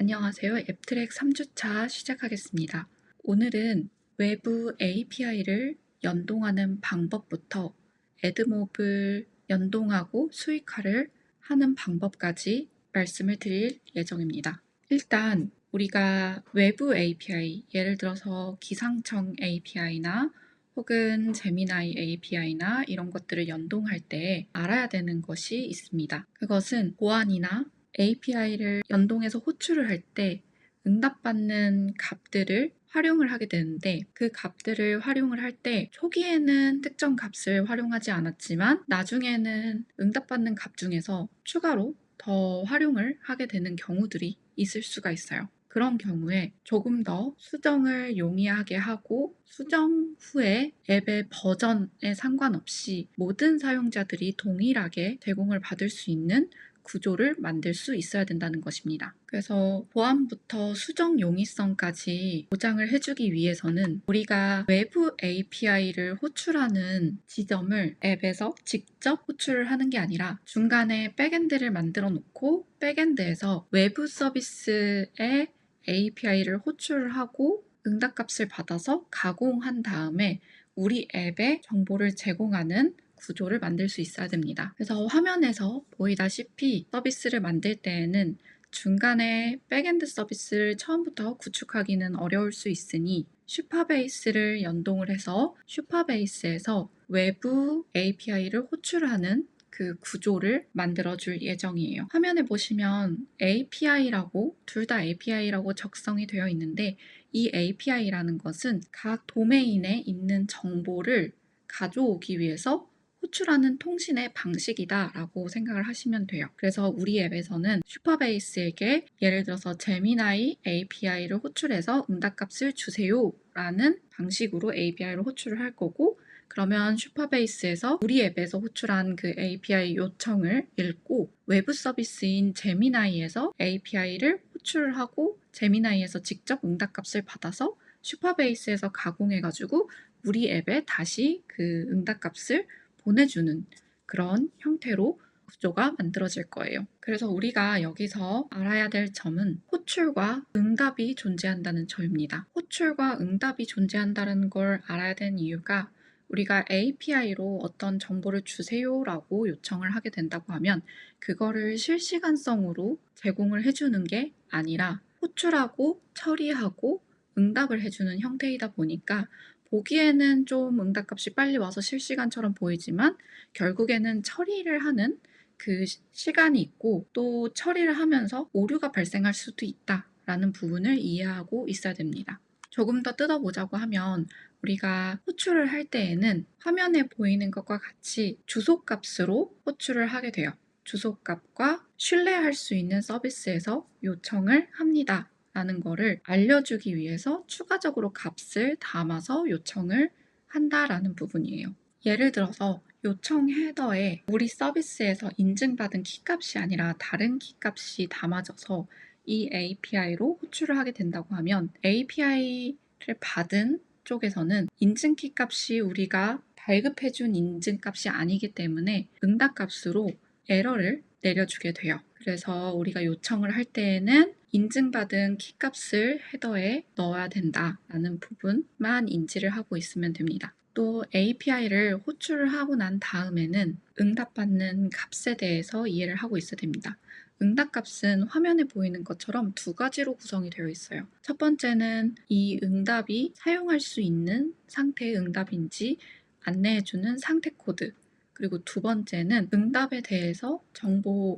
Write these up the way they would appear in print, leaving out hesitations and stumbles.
안녕하세요. 앱트랙 3주차 시작하겠습니다. 오늘은 외부 API를 연동하는 방법부터 애드몹을 연동하고 수익화를 하는 방법까지 말씀을 드릴 예정입니다. 일단 우리가 외부 API, 예를 들어서 기상청 API나 혹은 제미나이 API나 이런 것들을 연동할 때 알아야 되는 것이 있습니다. 그것은 보안이나 API를 연동해서 호출을 할 때 응답받는 값들을 활용을 하게 되는데, 그 값들을 활용을 할 때 초기에는 특정 값을 활용하지 않았지만 나중에는 응답받는 값 중에서 추가로 더 활용을 하게 되는 경우들이 있을 수가 있어요. 그런 경우에 조금 더 수정을 용이하게 하고 수정 후에 앱의 버전에 상관없이 모든 사용자들이 동일하게 제공을 받을 수 있는 구조를 만들 수 있어야 된다는 것입니다. 그래서 보안부터 수정 용이성까지 보장을 해주기 위해서는 우리가 외부 API를 호출하는 지점을 앱에서 직접 호출을 하는 게 아니라 중간에 백엔드를 만들어 놓고 백엔드에서 외부 서비스의 API를 호출을 하고 응답값을 받아서 가공한 다음에 우리 앱에 정보를 제공하는 구조를 만들 수 있어야 됩니다. 그래서 화면에서 보이다시피 서비스를 만들 때에는 중간에 백엔드 서비스를 처음부터 구축하기는 어려울 수 있으니 슈퍼베이스를 연동을 해서 슈퍼베이스에서 외부 API를 호출하는 그 구조를 만들어 줄 예정이에요. 화면에 보시면 API라고 둘 다 API라고 적성이 되어 있는데, 이 API라는 것은 각 도메인에 있는 정보를 가져오기 위해서 호출하는 통신의 방식이다 라고 생각을 하시면 돼요. 그래서 우리 앱에서는 슈퍼베이스에게 예를 들어서 제미나이 API를 호출해서 응답값을 주세요 라는 방식으로 API를 호출을 할 거고, 그러면 슈퍼베이스에서 우리 앱에서 호출한 그 API 요청을 읽고 외부 서비스인 제미나이에서 API를 호출을 하고 제미나이에서 직접 응답값을 받아서 슈퍼베이스에서 가공해가지고 우리 앱에 다시 그 응답값을 보내주는 그런 형태로 구조가 만들어질 거예요. 그래서 우리가 여기서 알아야 될 점은 호출과 응답이 존재한다는 점입니다. 호출과 응답이 존재한다는 걸 알아야 되는 이유가, 우리가 API로 어떤 정보를 주세요라고 요청을 하게 된다고 하면 그거를 실시간성으로 제공을 해주는 게 아니라 호출하고 처리하고 응답을 해주는 형태이다 보니까 보기에는 좀 응답값이 빨리 와서 실시간처럼 보이지만 결국에는 처리를 하는 그 시간이 있고, 또 처리를 하면서 오류가 발생할 수도 있다라는 부분을 이해하고 있어야 됩니다. 조금 더 뜯어보자고 하면 우리가 호출을 할 때에는 화면에 보이는 것과 같이 주소값으로 호출을 하게 돼요. 주소값과 신뢰할 수 있는 서비스에서 요청을 합니다 라는 거를 알려주기 위해서 추가적으로 값을 담아서 요청을 한다라는 부분이에요. 예를 들어서 요청 헤더에 우리 서비스에서 인증받은 키값이 아니라 다른 키값이 담아져서 이 API로 호출을 하게 된다고 하면 API를 받은 쪽에서는 인증 키값이 우리가 발급해준 인증값이 아니기 때문에 응답값으로 에러를 내려주게 돼요. 그래서 우리가 요청을 할 때에는 인증받은 키값을 헤더에 넣어야 된다라는 부분만 인지를 하고 있으면 됩니다. 또 API를 호출을 하고 난 다음에는 응답받는 값에 대해서 이해를 하고 있어야 됩니다. 응답값은 화면에 보이는 것처럼 두 가지로 구성이 되어 있어요. 첫 번째는 이 응답이 사용할 수 있는 상태의 응답인지 안내해주는 상태 코드, 그리고 두 번째는 응답에 대해서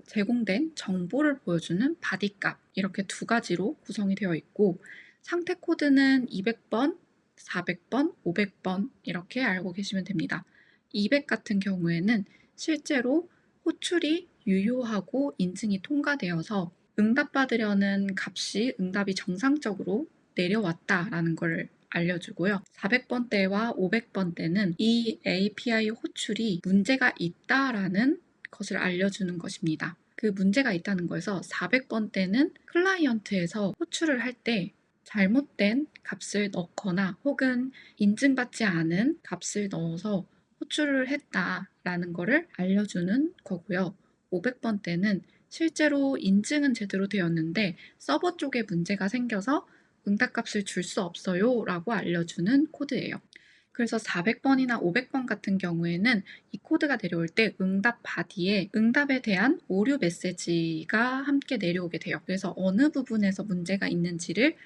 제공된 정보를 보여주는 바디값, 이렇게 두 가지로 구성이 되어 있고, 상태 코드는 200번, 400번, 500번 이렇게 알고 계시면 됩니다. 200 같은 경우에는 실제로 호출이 유효하고 인증이 통과되어서 응답받으려는 값이 응답이 정상적으로 내려왔다라는 걸 알려주고요. 400번대와 500번대는 이 API 호출이 문제가 있다라는 것을 알려주는 것입니다. 그 문제가 있다는 거에서 400번대는 클라이언트에서 호출을 할 때 잘못된 값을 넣거나 혹은 인증받지 않은 값을 넣어서 호출을 했다라는 것을 알려주는 거고요. 500번대는 실제로 인증은 제대로 되었는데 서버 쪽에 문제가 생겨서 응답값을 줄 수 없어요 라고 알려주는 코드예요. 그래서 400번이나 500번 같은 경우에는 이 코드가 내려올 때 응답 바디에 응답에 대한 오류 메시지가 함께 내려오게 돼요. 그래서 어느 부분에서 문제가 있는지를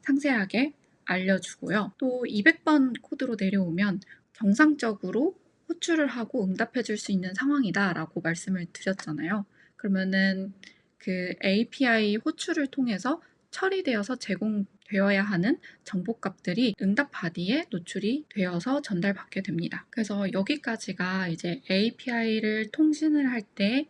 상세하게 알려주고요. 또 200번 코드로 내려오면 정상적으로 호출을 하고 응답해 줄 수 있는 상황이다 라고 말씀을 드렸잖아요. 그러면은 그 API 호출을 통해서 처리되어서 제공되어야 하는 정보값들이 응답 바디에 노출이 되어서 전달받게 됩니다. 그래서 여기까지가 이제 API를 통신을 할 때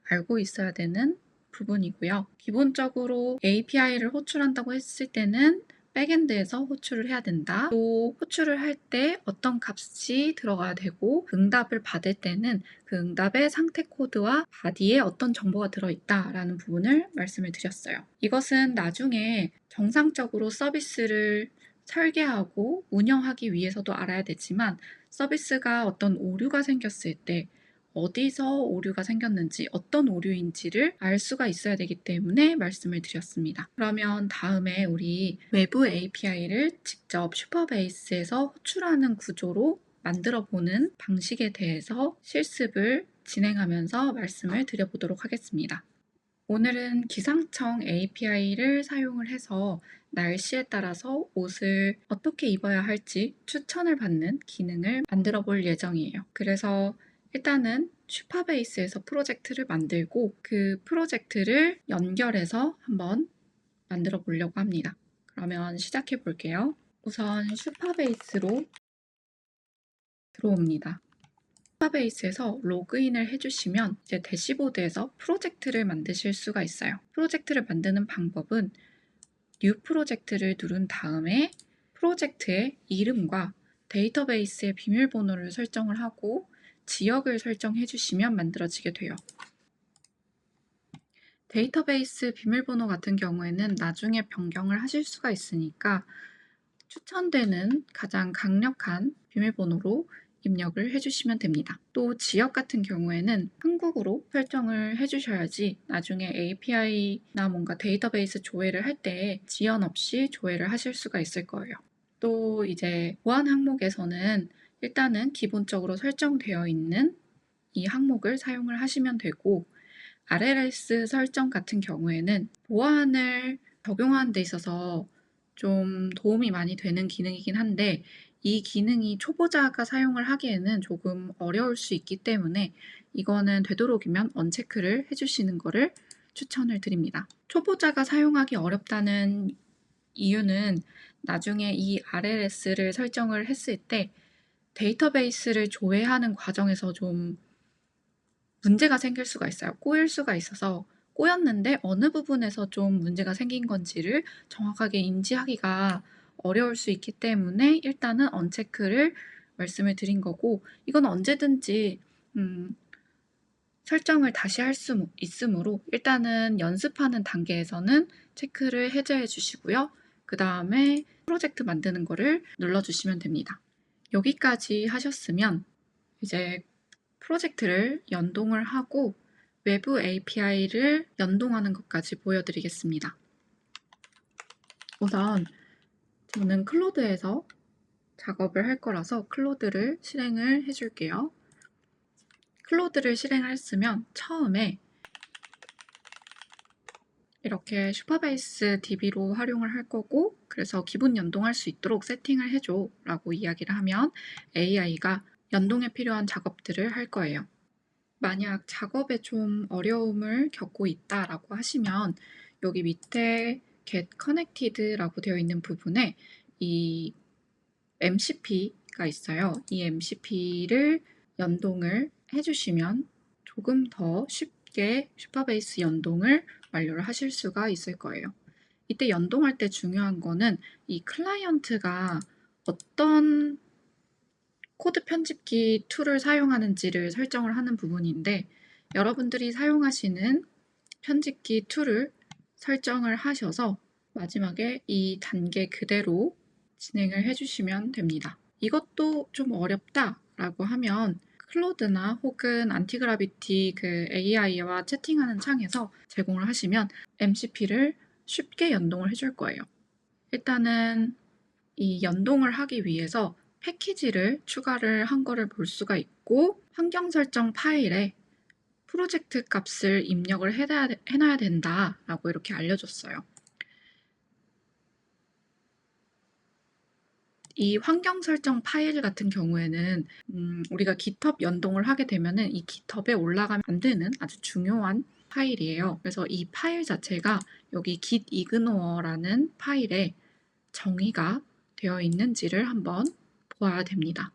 알고 있어야 되는 부분이고요. 기본적으로 API를 호출한다고 했을 때는 백엔드에서 호출을 해야 된다. 또 호출을 할 때 어떤 값이 들어가야 되고 응답을 받을 때는 그 응답의 상태 코드와 바디에 어떤 정보가 들어있다라는 부분을 말씀을 드렸어요. 이것은 나중에 정상적으로 서비스를 설계하고 운영하기 위해서도 알아야 되지만 서비스가 어떤 오류가 생겼을 때 어디서 오류가 생겼는지 어떤 오류인지를 알 수가 있어야 되기 때문에 말씀을 드렸습니다. 그러면 다음에 우리 외부 API를 직접 슈퍼베이스에서 호출하는 구조로 만들어 보는 방식에 대해서 실습을 진행하면서 말씀을 드려보도록 하겠습니다. 오늘은 기상청 API를 사용을 해서 날씨에 따라서 옷을 어떻게 입어야 할지 추천을 받는 기능을 만들어 볼 예정이에요. 그래서 일단은 슈퍼베이스에서 프로젝트를 만들고 그 프로젝트를 연결해서 한번 만들어 보려고 합니다. 그러면 시작해 볼게요. 우선 슈퍼베이스로 들어옵니다. 슈퍼베이스에서 로그인을 해주시면 이제 대시보드에서 프로젝트를 만드실 수가 있어요. 프로젝트를 만드는 방법은 뉴 프로젝트를 누른 다음에 프로젝트의 이름과 데이터베이스의 비밀번호를 설정을 하고 지역을 설정해 주시면 만들어지게 돼요. 데이터베이스 비밀번호 같은 경우에는 나중에 변경을 하실 수가 있으니까 추천되는 가장 강력한 비밀번호로 입력을 해주시면 됩니다. 또 지역 같은 경우에는 한국어로 설정을 해주셔야지 나중에 API나 뭔가 데이터베이스 조회를 할 때 지연 없이 조회를 하실 수가 있을 거예요. 또 이제 보안 항목에서는 일단은 기본적으로 설정되어 있는 이 항목을 사용을 하시면 되고 RLS 설정 같은 경우에는 보안을 적용하는 데 있어서 좀 도움이 많이 되는 기능이긴 한데 이 기능이 초보자가 사용을 하기에는 조금 어려울 수 있기 때문에 이거는 되도록이면 언체크를 해주시는 거를 추천을 드립니다. 초보자가 사용하기 어렵다는 이유는 나중에 이 RLS를 설정을 했을 때 데이터베이스를 조회하는 과정에서 좀 문제가 생길 수가 있어요. 꼬일 수가 있어서 꼬였는데 어느 부분에서 좀 문제가 생긴 건지를 정확하게 인지하기가 어려울 수 있기 때문에 일단은 언체크를 말씀을 드린 거고 이건 언제든지 설정을 다시 할 수 있으므로 일단은 연습하는 단계에서는 체크를 해제해 주시고요. 그 다음에 프로젝트 만드는 거를 눌러주시면 됩니다. 여기까지 하셨으면 이제 프로젝트를 연동을 하고 외부 API를 연동하는 것까지 보여드리겠습니다. 우선 저는 클로드에서 작업을 할 거라서 클로드를 실행을 해줄게요. 클로드를 실행했으면 처음에 이렇게 슈퍼베이스 DB로 활용을 할 거고 그래서 기본 연동할 수 있도록 세팅을 해줘 라고 이야기를 하면 AI가 연동에 필요한 작업들을 할 거예요. 만약 작업에 좀 어려움을 겪고 있다라고 하시면 여기 밑에 get connected라고 되어 있는 부분에 이 MCP가 있어요. 이 MCP를 연동을 해주시면 조금 더 쉽게 슈퍼베이스 연동을 완료를 하실 수가 있을 거예요. 이때 연동할 때 중요한 거는 이 클라이언트가 어떤 코드 편집기 툴을 사용하는지를 설정을 하는 부분인데 여러분들이 사용하시는 편집기 툴을 설정을 하셔서 마지막에 이 단계 그대로 진행을 해주시면 됩니다. 이것도 좀 어렵다라고 하면 클로드나 혹은 안티그라비티 그 AI와 채팅하는 창에서 제공을 하시면 MCP를 쉽게 연동을 해줄 거예요. 일단은 이 연동을 하기 위해서 패키지를 추가를 한 거를 볼 수가 있고, 환경 설정 파일에 프로젝트 값을 입력을 해놔야 된다라고 이렇게 알려줬어요. 이 환경 설정 파일 같은 경우에는 우리가 GitHub 연동을 하게 되면은 이 GitHub에 올라가면 안 되는 아주 중요한 파일이에요. 그래서 이 파일 자체가 여기 gitignore 라는 파일에 정의가 되어 있는지를 한번 보아야 됩니다.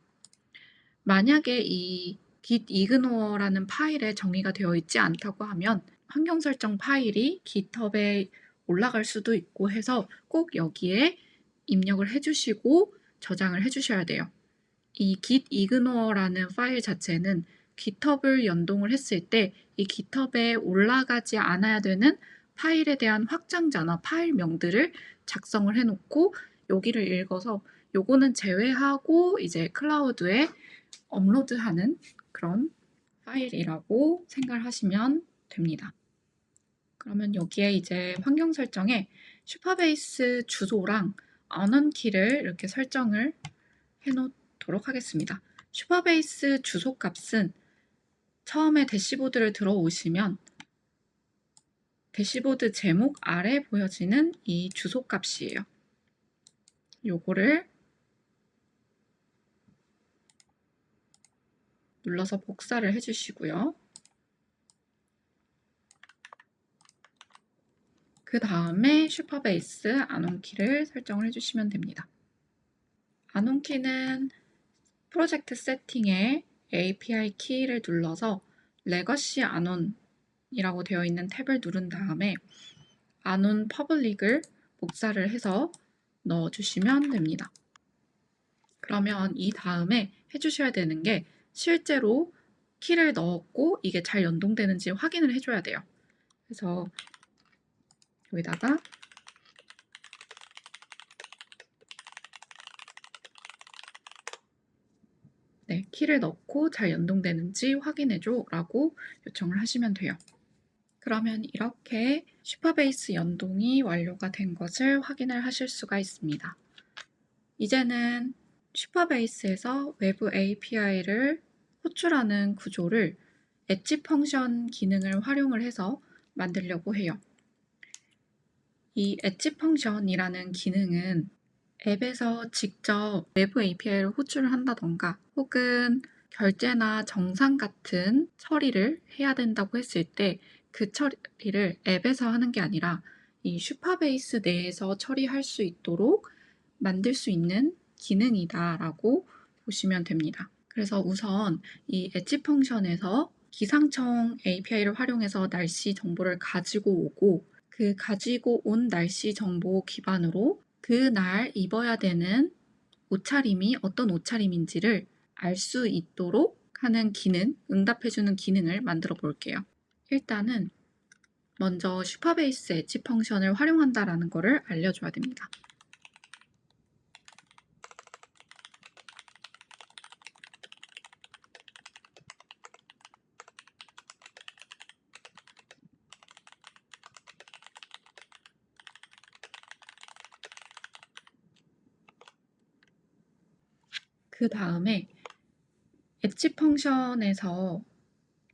만약에 이 gitignore 라는 파일에 정의가 되어 있지 않다고 하면 환경 설정 파일이 GitHub에 올라갈 수도 있고 해서 꼭 여기에 입력을 해주시고 저장을 해주셔야 돼요. 이 gitignore 라는 파일 자체는 GitHub을 연동을 했을 때 이 GitHub에 올라가지 않아야 되는 파일에 대한 확장자나 파일명들을 작성을 해놓고 여기를 읽어서 요거는 제외하고 이제 클라우드에 업로드하는 그런 파일이라고 생각을 하시면 됩니다. 그러면 여기에 이제 환경 설정에 슈퍼베이스 주소랑 안원키를 이렇게 설정을 해놓도록 하겠습니다. 슈퍼베이스 주소 값은 처음에 대시보드를 들어오시면 대시보드 제목 아래 보여지는 이 주소 값이에요. 요거를 눌러서 복사를 해주시고요. 그 다음에 슈퍼베이스 안온키를 설정을 해주시면 됩니다. 안온키는 프로젝트 세팅에 API 키를 눌러서 레거시 안온이라고 되어 있는 탭을 누른 다음에 안온 퍼블릭을 복사를 해서 넣어주시면 됩니다. 그러면 이 다음에 해주셔야 되는 게 실제로 키를 넣었고 이게 잘 연동되는지 확인을 해줘야 돼요. 그래서 여기다가 키를 넣고 잘 연동되는지 확인해줘 라고 요청을 하시면 돼요. 그러면 이렇게 슈퍼베이스 연동이 완료가 된 것을 확인을 하실 수가 있습니다. 이제는 슈퍼베이스에서 외부 API를 호출하는 구조를 엣지 펑션 기능을 활용을 해서 만들려고 해요. 이 엣지 펑션이라는 기능은 앱에서 직접 외부 API를 호출을 한다던가 혹은 결제나 정산 같은 처리를 해야 된다고 했을 때 그 처리를 앱에서 하는 게 아니라 이 슈퍼베이스 내에서 처리할 수 있도록 만들 수 있는 기능이다라고 보시면 됩니다. 그래서 우선 이 엣지 펑션에서 기상청 API를 활용해서 날씨 정보를 가지고 오고 그 가지고 온 날씨 정보 기반으로 그날 입어야 되는 옷차림이 어떤 옷차림인지를 알 수 있도록 하는 기능, 응답해주는 기능을 만들어 볼게요. 일단은 먼저 슈퍼베이스 엣지 펑션을 활용한다라는 것을 알려줘야 됩니다. 그 다음에 엣지 펑션에서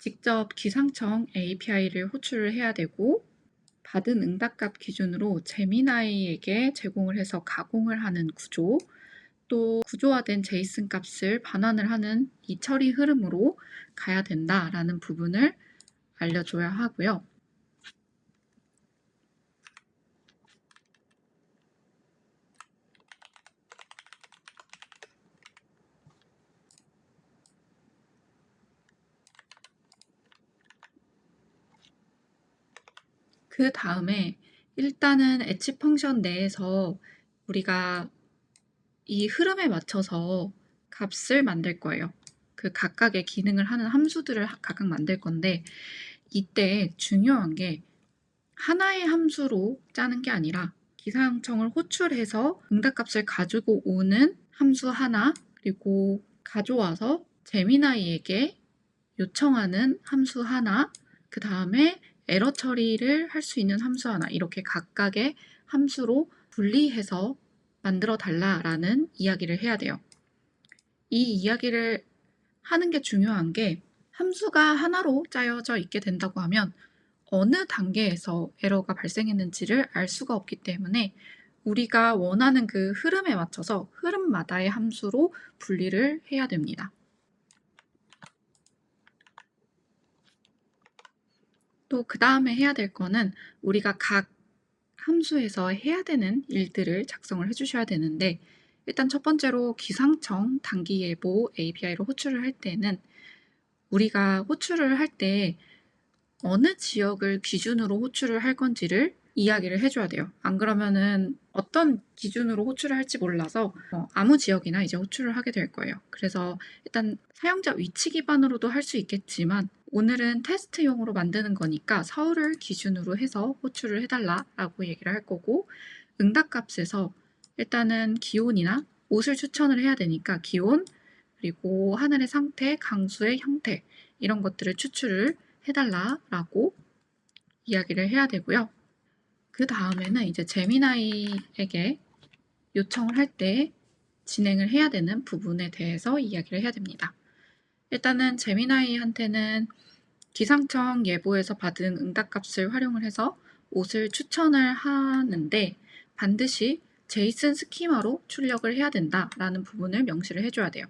직접 기상청 API를 호출을 해야 되고 받은 응답값 기준으로 제미나이에게 제공을 해서 가공을 하는 구조, 또 구조화된 제이슨 값을 반환을 하는 이 처리 흐름으로 가야 된다라는 부분을 알려줘야 하고요. 그 다음에 일단은 엣지 펑션 내에서 우리가 이 흐름에 맞춰서 값을 만들 거예요. 그 각각의 기능을 하는 함수들을 각각 만들 건데 이때 중요한 게 하나의 함수로 짜는 게 아니라 기상청을 호출해서 응답값을 가지고 오는 함수 하나, 그리고 가져와서 제미나이에게 요청하는 함수 하나, 그 다음에 에러 처리를 할 수 있는 함수 하나, 이렇게 각각의 함수로 분리해서 만들어 달라라는 이야기를 해야 돼요. 이 이야기를 하는 게 중요한 게 함수가 하나로 짜여져 있게 된다고 하면 어느 단계에서 에러가 발생했는지를 알 수가 없기 때문에 우리가 원하는 그 흐름에 맞춰서 흐름마다의 함수로 분리를 해야 됩니다. 또 그 다음에 해야 될 거는 우리가 각 함수에서 해야 되는 일들을 작성을 해주셔야 되는데, 일단 첫 번째로 기상청 단기예보 API로 호출을 할 때는 우리가 호출을 할 때 어느 지역을 기준으로 호출을 할 건지를 이야기를 해줘야 돼요. 안 그러면은 어떤 기준으로 호출을 할지 몰라서 아무 지역이나 이제 호출을 하게 될 거예요. 그래서 일단 사용자 위치 기반으로도 할 수 있겠지만 오늘은 테스트용으로 만드는 거니까 서울을 기준으로 해서 호출을 해달라라고 얘기를 할 거고, 응답값에서 일단은 기온이나 옷을 추천을 해야 되니까 기온, 그리고 하늘의 상태, 강수의 형태, 이런 것들을 추출을 해달라라고 이야기를 해야 되고요. 그 다음에는 이제 제미나이에게 요청을 할 때 진행을 해야 되는 부분에 대해서 이야기를 해야 됩니다. 일단은 제미나이한테는 기상청 예보에서 받은 응답값을 활용을 해서 옷을 추천을 하는데 반드시 제이슨 스키마로 출력을 해야 된다라는 부분을 명시를 해줘야 돼요.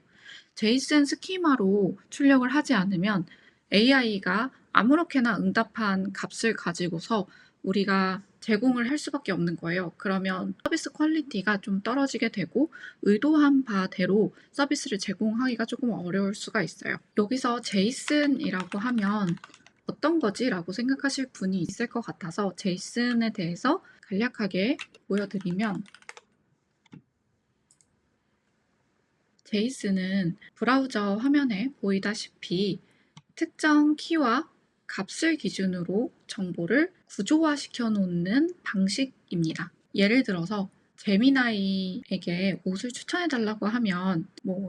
제이슨 스키마로 출력을 하지 않으면 AI가 아무렇게나 응답한 값을 가지고서 우리가 제공을 할 수밖에 없는 거예요. 그러면 서비스 퀄리티가 좀 떨어지게 되고 의도한 바대로 서비스를 제공하기가 조금 어려울 수가 있어요. 여기서 제이슨이라고 하면 어떤 거지? 라고 생각하실 분이 있을 것 같아서 제이슨에 대해서 간략하게 보여드리면, 제이슨은 브라우저 화면에 보이다시피 특정 키와 값을 기준으로 정보를 구조화시켜 놓는 방식입니다. 예를 들어서 제미나이에게 옷을 추천해 달라고 하면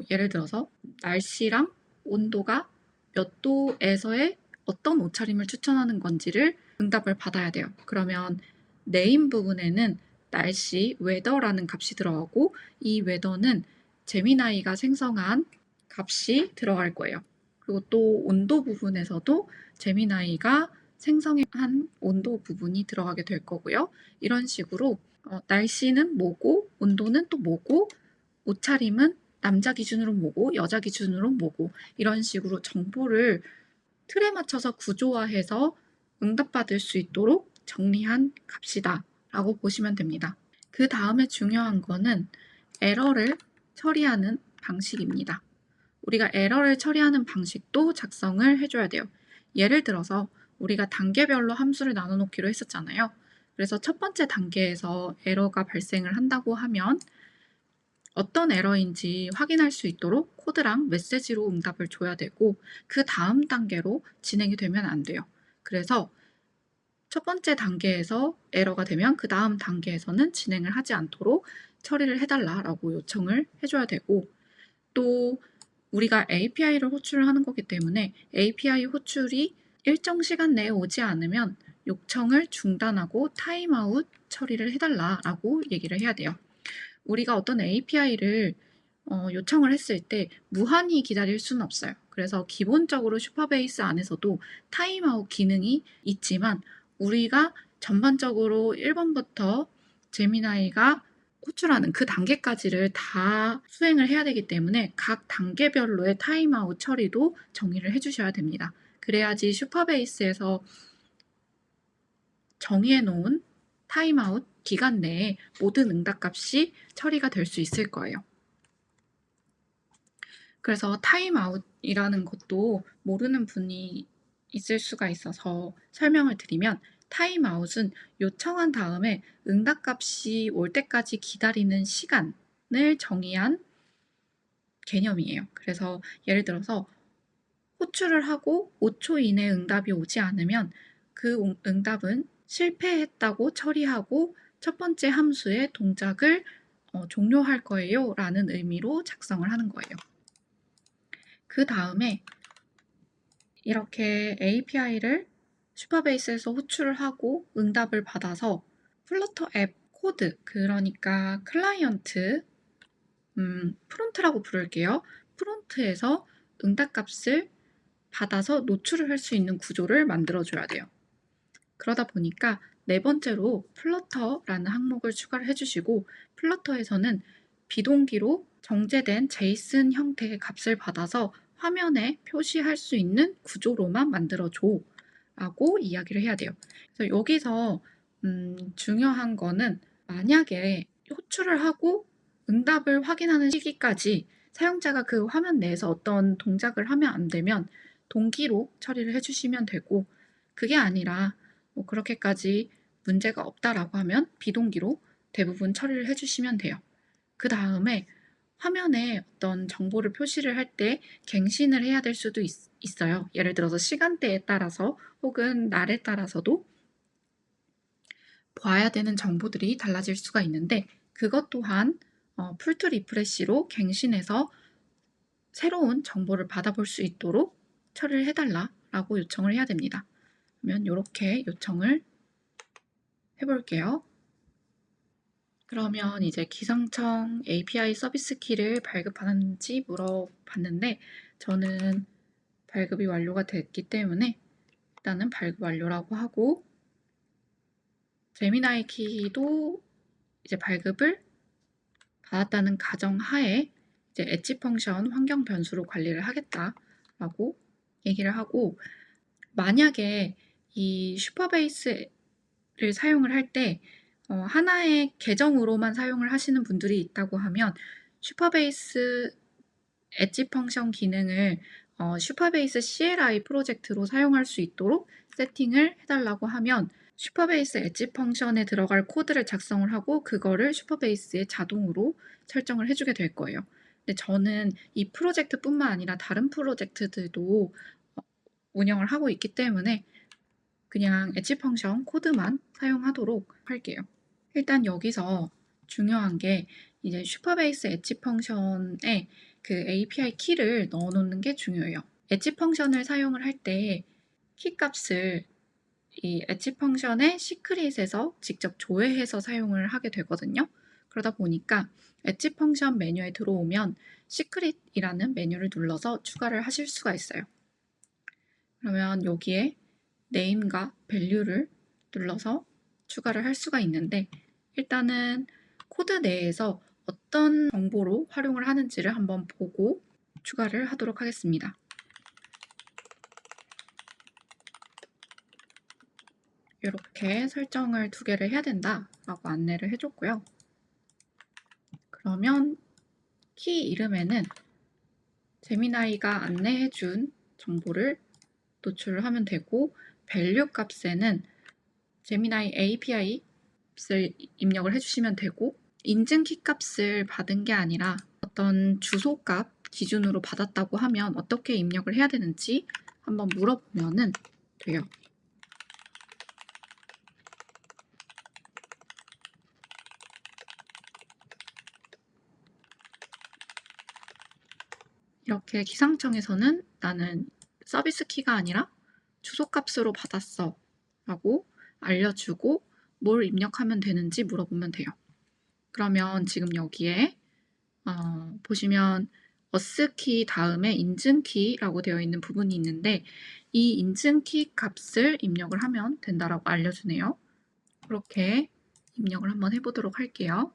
예를 들어서 날씨랑 온도가 몇 도에서의 어떤 옷차림을 추천하는 건지를 응답을 받아야 돼요. 그러면 네임 부분에는 날씨, 웨더라는 값이 들어가고 이 웨더는 제미나이가 생성한 값이 들어갈 거예요. 그리고 또 온도 부분에서도 제미나이가 생성한 온도 부분이 들어가게 될 거고요. 이런 식으로 날씨는 뭐고 온도는 또 뭐고 옷차림은 남자 기준으로 뭐고 여자 기준으로 뭐고, 이런 식으로 정보를 틀에 맞춰서 구조화해서 응답받을 수 있도록 정리한 값이다 라고 보시면 됩니다. 그 다음에 중요한 거는 에러를 처리하는 방식입니다. 우리가 에러를 처리하는 방식도 작성을 해줘야 돼요. 예를 들어서 우리가 단계별로 함수를 나눠놓기로 했었잖아요. 그래서 첫 번째 단계에서 에러가 발생을 한다고 하면 어떤 에러인지 확인할 수 있도록 코드랑 메시지로 응답을 줘야 되고, 그 다음 단계로 진행이 되면 안 돼요. 그래서 첫 번째 단계에서 에러가 되면 그 다음 단계에서는 진행을 하지 않도록 처리를 해달라라고 요청을 해줘야 되고, 또 우리가 API를 호출을 하는 거기 때문에 API 호출이 일정 시간 내에 오지 않으면 요청을 중단하고 타임아웃 처리를 해달라라고 얘기를 해야 돼요. 우리가 어떤 API를 요청을 했을 때 무한히 기다릴 수는 없어요. 그래서 기본적으로 슈퍼베이스 안에서도 타임아웃 기능이 있지만 우리가 전반적으로 1번부터 제미나이가 호출하는 그 단계까지를 다 수행을 해야 되기 때문에 각 단계별로의 타임아웃 처리도 정의를 해주셔야 됩니다. 그래야지 슈퍼베이스에서 정의해 놓은 타임아웃 기간 내에 모든 응답값이 처리가 될 수 있을 거예요. 그래서 타임아웃이라는 것도 모르는 분이 있을 수가 있어서 설명을 드리면, 타임아웃은 요청한 다음에 응답값이 올 때까지 기다리는 시간을 정의한 개념이에요. 그래서 예를 들어서 호출을 하고 5초 이내에 응답이 오지 않으면 그 응답은 실패했다고 처리하고 첫 번째 함수의 동작을 종료할 거예요 라는 의미로 작성을 하는 거예요. 그 다음에 이렇게 API를 슈퍼베이스에서 호출을 하고 응답을 받아서 플러터 앱 코드, 그러니까 클라이언트, 프론트라고 부를게요. 프론트에서 응답값을 받아서 노출을 할 수 있는 구조를 만들어줘야 돼요. 그러다 보니까 네 번째로 플러터라는 항목을 추가를 해주시고, 플러터에서는 비동기로 정제된 제이슨 형태의 값을 받아서 화면에 표시할 수 있는 구조로만 만들어줘 라고 이야기를 해야 돼요. 그래서 여기서 중요한 거는, 만약에 호출을 하고 응답을 확인하는 시기까지 사용자가 그 화면 내에서 어떤 동작을 하면 안 되면 동기로 처리를 해주시면 되고, 그게 아니라 뭐 그렇게까지 문제가 없다라고 하면 비동기로 대부분 처리를 해주시면 돼요. 그 다음에 화면에 어떤 정보를 표시를 할 때 갱신을 해야 될 수도 있어요. 예를 들어서 시간대에 따라서 혹은 날에 따라서도 봐야 되는 정보들이 달라질 수가 있는데, 그것 또한 풀트 리프레시로 갱신해서 새로운 정보를 받아볼 수 있도록 처리를 해달라고 요청을 해야 됩니다. 그러면 이렇게 요청을 해볼게요. 그러면 이제 기상청 API 서비스 키를 발급하는지 물어봤는데, 저는 발급이 완료가 됐기 때문에 일단은 발급 완료라고 하고, 제미나이 키도 이제 발급을 받았다는 가정하에 이제 엣지 펑션 환경 변수로 관리를 하겠다라고 얘기를 하고, 만약에 이 슈퍼베이스를 사용을 할 때 하나의 계정으로만 사용을 하시는 분들이 있다고 하면, 슈퍼베이스 엣지 펑션 기능을 슈퍼베이스 CLI 프로젝트로 사용할 수 있도록 세팅을 해달라고 하면, 슈퍼베이스 엣지 펑션에 들어갈 코드를 작성을 하고 그거를 슈퍼베이스에 자동으로 설정을 해주게 될 거예요. 근데 저는 이 프로젝트뿐만 아니라 다른 프로젝트들도 운영을 하고 있기 때문에 그냥 엣지 펑션 코드만 사용하도록 할게요. 일단 여기서 중요한 게, 이제 슈퍼베이스 엣지 펑션에 그 API 키를 넣어 놓는 게 중요해요. 엣지 펑션을 사용을 할 때 키 값을 이 엣지 펑션의 시크릿에서 직접 조회해서 사용을 하게 되거든요. 그러다 보니까 엣지 펑션 메뉴에 들어오면 시크릿이라는 메뉴를 눌러서 추가를 하실 수가 있어요. 그러면 여기에 네임과 밸류를 눌러서 추가를 할 수가 있는데, 일단은 코드 내에서 어떤 정보로 활용을 하는지를 한번 보고 추가를 하도록 하겠습니다. 이렇게 설정을 2개를 해야 된다라고 안내를 해줬고요. 그러면 키 이름에는 제미나이가 안내해준 정보를 노출을 하면 되고, 밸류 값에는 제미나이 API 값을 입력을 해주시면 되고, 인증 키 값을 받은 게 아니라 어떤 주소 값 기준으로 받았다고 하면 어떻게 입력을 해야 되는지 한번 물어보면 돼요. 이렇게 기상청에서는 나는 서비스 키가 아니라 주소 값으로 받았어 라고 알려주고, 뭘 입력하면 되는지 물어보면 돼요. 그러면 지금 여기에 보시면 어스키 다음에 인증키라고 되어 있는 부분이 있는데, 이 인증키 값을 입력을 하면 된다라고 알려주네요. 그렇게 입력을 한번 해보도록 할게요.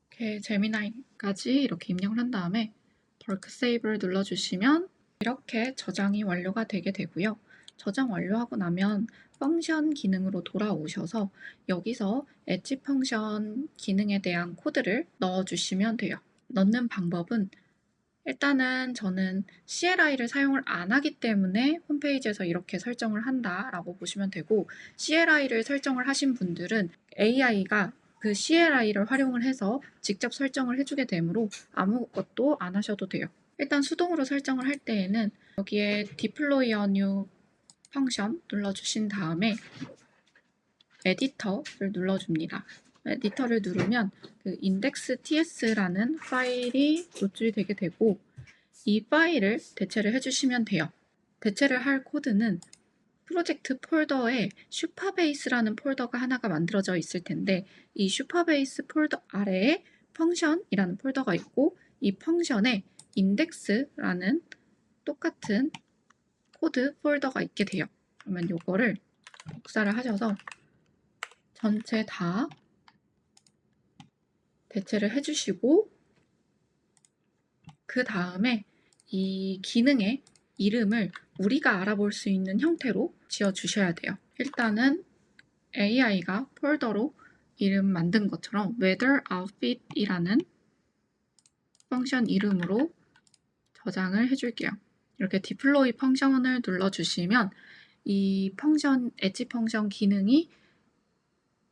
이렇게 제미나이까지 이렇게 입력을 한 다음에 벌크 세이브를 눌러주시면 이렇게 저장이 완료가 되게 되고요. 저장 완료하고 나면 펑션 기능으로 돌아오셔서 여기서 엣지 펑션 기능에 대한 코드를 넣어주시면 돼요. 넣는 방법은, 일단은 저는 CLI를 사용을 안 하기 때문에 홈페이지에서 이렇게 설정을 한다라고 보시면 되고, CLI를 설정을 하신 분들은 AI가 그 CLI를 활용을 해서 직접 설정을 해주게 되므로 아무것도 안 하셔도 돼요. 일단 수동으로 설정을 할 때에는 여기에 Deploy a New 펑션 눌러주신 다음에 에디터를 눌러줍니다. 에디터를 누르면 그 index.ts라는 파일이 노출이 되게 되고 이 파일을 대체를 해주시면 돼요. 대체를 할 코드는 프로젝트 폴더에 슈퍼베이스라는 폴더가 하나가 만들어져 있을 텐데 이 슈퍼베이스 폴더 아래에 펑션이라는 폴더가 있고 이 펑션에 index라는 똑같은 코드 폴더가 있게 돼요. 그러면 이거를 복사를 하셔서 전체 다 대체를 해주시고 그 다음에 이 기능의 이름을 우리가 알아볼 수 있는 형태로 지어주셔야 돼요. 일단은 AI가 폴더로 이름 만든 것처럼 weather outfit이라는 펑션 이름으로 저장을 해줄게요. 이렇게 deploy 펑션을 눌러주시면 이 펑션, 엣지 펑션 기능이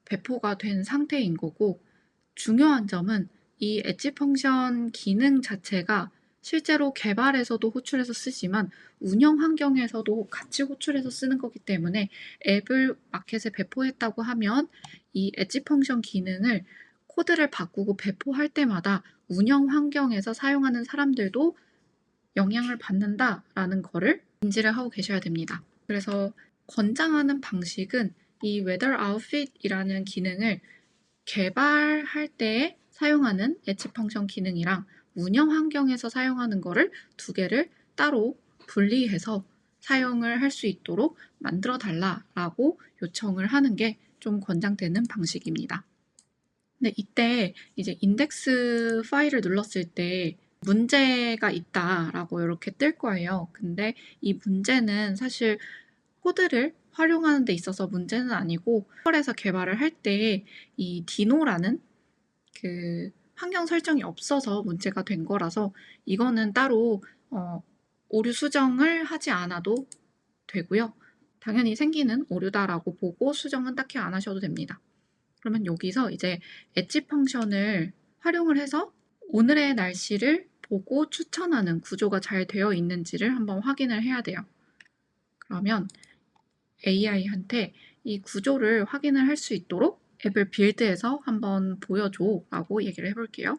배포가 된 상태인 거고 중요한 점은 이 엣지 펑션 기능 자체가 실제로 개발에서도 호출해서 쓰지만 운영 환경에서도 같이 호출해서 쓰는 거기 때문에 앱을 마켓에 배포했다고 하면 이 엣지 펑션 기능을 코드를 바꾸고 배포할 때마다 운영 환경에서 사용하는 사람들도 영향을 받는다라는 거를 인지를 하고 계셔야 됩니다. 그래서 권장하는 방식은 이 weather outfit이라는 기능을 개발할 때 사용하는 엣지 펑션 기능이랑 운영 환경에서 사용하는 거를 두 개를 따로 분리해서 사용을 할 수 있도록 만들어 달라라고 요청을 하는 게 좀 권장되는 방식입니다. 근데 이때 이제 인덱스 파일을 눌렀을 때 문제가 있다라고 이렇게 뜰 거예요. 근데 이 문제는 사실 코드를 활용하는 데 있어서 문제는 아니고 펄에서 개발을 할 때 이 디노라는 그 환경 설정이 없어서 문제가 된 거라서 이거는 따로 오류 수정을 하지 않아도 되고요. 당연히 생기는 오류다라고 보고 수정은 딱히 안 하셔도 됩니다. 그러면 여기서 이제 엣지 펑션을 활용을 해서 오늘의 날씨를 보고 추천하는 구조가 잘 되어 있는지를 한번 확인을 해야 돼요. 그러면 AI한테 이 구조를 확인을 할 수 있도록 앱을 빌드해서 한번 보여줘 라고 얘기를 해볼게요.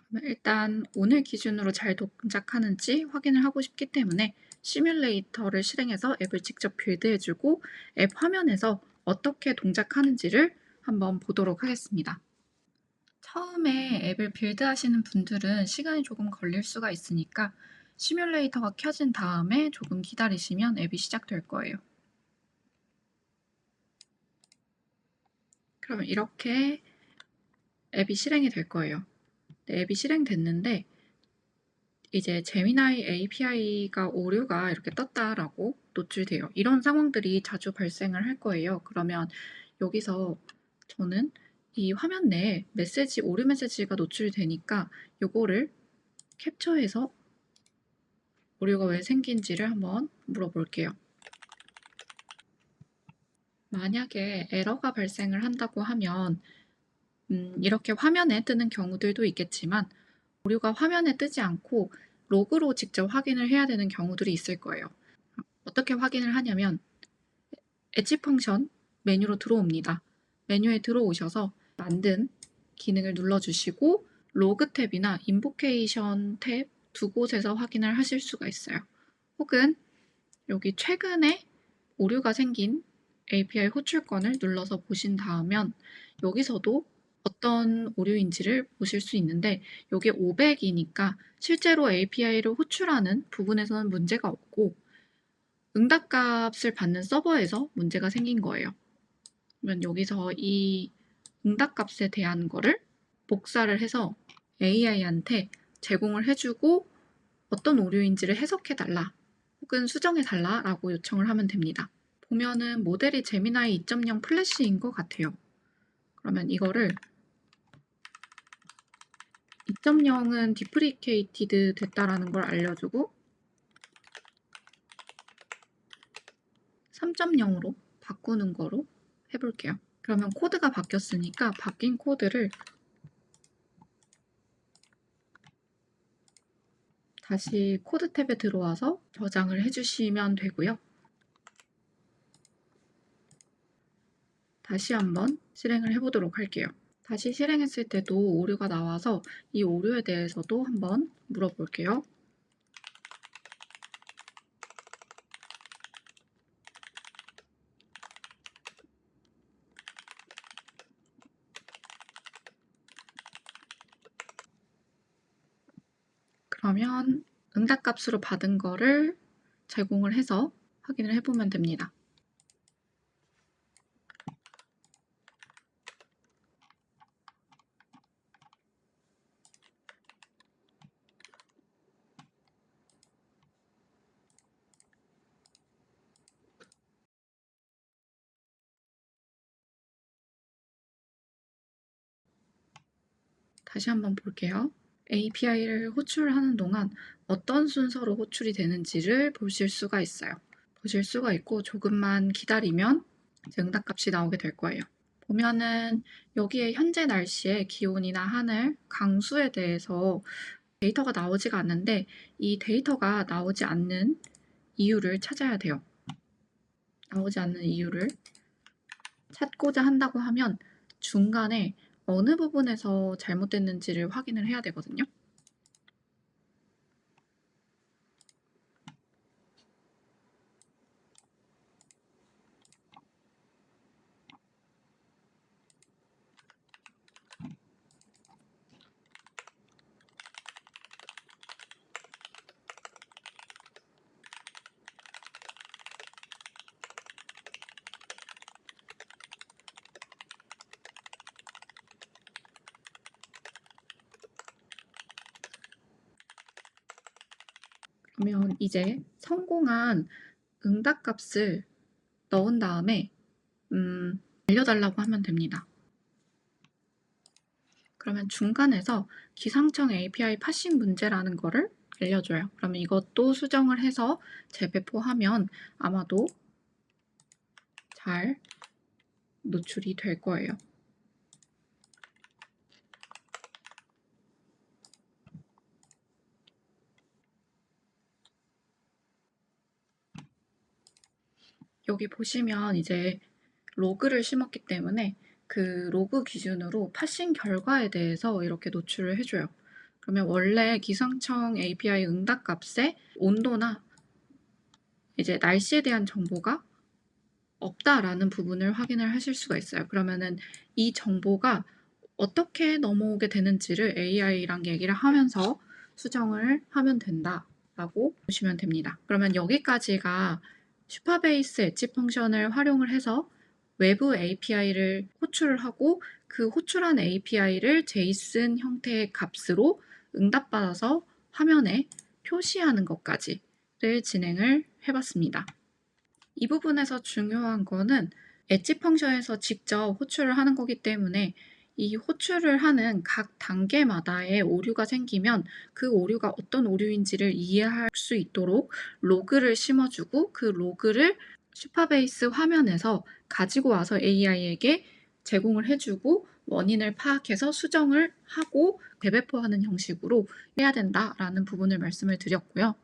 그러면 일단 오늘 기준으로 잘 동작하는지 확인을 하고 싶기 때문에 시뮬레이터를 실행해서 앱을 직접 빌드해주고 앱 화면에서 어떻게 동작하는지를 한번 보도록 하겠습니다. 처음에 앱을 빌드하시는 분들은 시간이 조금 걸릴 수가 있으니까 시뮬레이터가 켜진 다음에 조금 기다리시면 앱이 시작될 거예요. 그러면 이렇게 앱이 실행이 될 거예요. 앱이 실행됐는데 이제 제미나이 API가 오류가 이렇게 떴다라고 노출돼요. 이런 상황들이 자주 발생을 할 거예요. 그러면 여기서 저는 이 화면 내에 메시지, 오류 메시지가 노출이 되니까 요거를 캡처해서 오류가 왜 생긴지를 한번 물어볼게요. 만약에 에러가 발생을 한다고 하면 이렇게 화면에 뜨는 경우들도 있겠지만 오류가 화면에 뜨지 않고 로그로 직접 확인을 해야 되는 경우들이 있을 거예요. 어떻게 확인을 하냐면 엣지 펑션 메뉴로 들어옵니다. 메뉴에 들어오셔서 만든 기능을 눌러주시고 로그 탭이나 인보케이션 탭 두 곳에서 확인을 하실 수가 있어요. 혹은 여기 최근에 오류가 생긴 API 호출권을 눌러서 보신 다음에 여기서도 어떤 오류인지를 보실 수 있는데 이게 500이니까 실제로 API를 호출하는 부분에서는 문제가 없고 응답값을 받는 서버에서 문제가 생긴 거예요. 그러면 여기서 이 응답값에 대한 거를 복사를 해서 AI한테 제공을 해주고 어떤 오류인지를 해석해달라 혹은 수정해달라 라고 요청을 하면 됩니다. 보면은 모델이 제미나이 2.0 플래시인 것 같아요. 그러면 이거를 2.0은 디프리케이티드 됐다라는 걸 알려주고 3.0으로 바꾸는 거로 해볼게요. 그러면 코드가 바뀌었으니까 바뀐 코드를 다시 코드 탭에 들어와서 저장을 해주시면 되고요. 다시 한번 실행을 해보도록 할게요. 다시 실행했을 때도 오류가 나와서 이 오류에 대해서도 한번 물어볼게요. 그러면 응답값으로 받은 거를 제공을 해서 확인을 해보면 됩니다. 다시 한번 볼게요. API를 호출하는 동안 어떤 순서로 호출이 되는지를 보실 수가 있어요. 보실 수가 있고 조금만 기다리면 이제 응답값이 나오게 될 거예요. 보면은 여기에 현재 날씨의 기온이나 하늘, 강수에 대해서 데이터가 나오지가 않는데 이 데이터가 나오지 않는 이유를 찾아야 돼요. 나오지 않는 이유를 찾고자 한다고 하면 중간에 어느 부분에서 잘못됐는지를 확인을 해야 되거든요. 그러면 이제 성공한 응답값을 넣은 다음에 알려달라고 하면 됩니다. 그러면 중간에서 기상청 API 파싱 문제라는 거를 알려줘요. 그러면 이것도 수정을 해서 재배포하면 아마도 잘 노출이 될 거예요. 여기 보시면 이제 로그를 심었기 때문에 그 로그 기준으로 파싱 결과에 대해서 이렇게 노출을 해줘요. 그러면 원래 기상청 API 응답값에 온도나 이제 날씨에 대한 정보가 없다라는 부분을 확인을 하실 수가 있어요. 그러면은 이 정보가 어떻게 넘어오게 되는지를 AI랑 얘기를 하면서 수정을 하면 된다라고 보시면 됩니다. 그러면 여기까지가 슈퍼베이스 엣지 펑션을 활용을 해서 외부 API를 호출을 하고 그 호출한 API를 JSON 형태의 값으로 응답받아서 화면에 표시하는 것까지를 진행을 해봤습니다. 이 부분에서 중요한 거는 엣지 펑션에서 직접 호출을 하는 거기 때문에 이 호출을 하는 각 단계마다의 오류가 생기면 그 오류가 어떤 오류인지를 이해할 수 있도록 로그를 심어주고 그 로그를 슈퍼베이스 화면에서 가지고 와서 AI에게 제공을 해주고 원인을 파악해서 수정을 하고 재배포하는 형식으로 해야 된다라는 부분을 말씀을 드렸고요.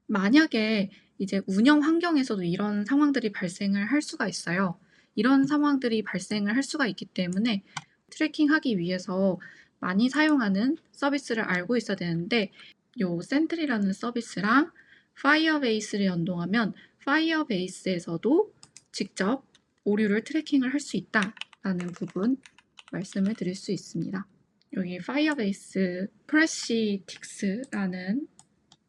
만약에 이제 운영 환경에서도 이런 상황들이 발생을 할 수가 있어요. 이런 상황들이 발생을 할 수가 있기 때문에 트래킹하기 위해서 많이 사용하는 서비스를 알고 있어야 되는데 요 센트리라는 서비스랑 파이어베이스를 연동하면 파이어베이스에서도 직접 오류를 트래킹을 할 수 있다라는 부분 말씀을 드릴 수 있습니다. 여기 파이어베이스 프레시틱스라는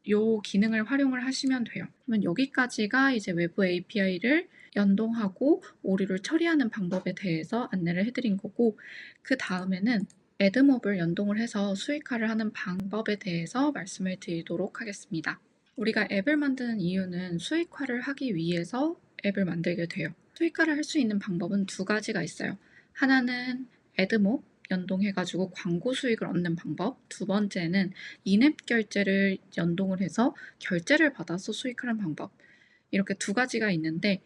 요 기능을 활용을 하시면 돼요. 그러면 여기까지가 이제 외부 API를 연동하고 오류를 처리하는 방법에 대해서 안내를 해드린 거고 그 다음에는 애드몹을 연동을 해서 수익화를 하는 방법에 대해서 말씀을 드리도록 하겠습니다. 우리가 앱을 만드는 이유는 수익화를 하기 위해서 앱을 만들게 돼요. 수익화를 할 수 있는 방법은 두 가지가 있어요. 하나는 애드몹 연동해가지고 광고 수익을 얻는 방법, 두 번째는 인앱 결제를 연동을 해서 결제를 받아서 수익하는 방법. 이렇게 두 가지가 있는데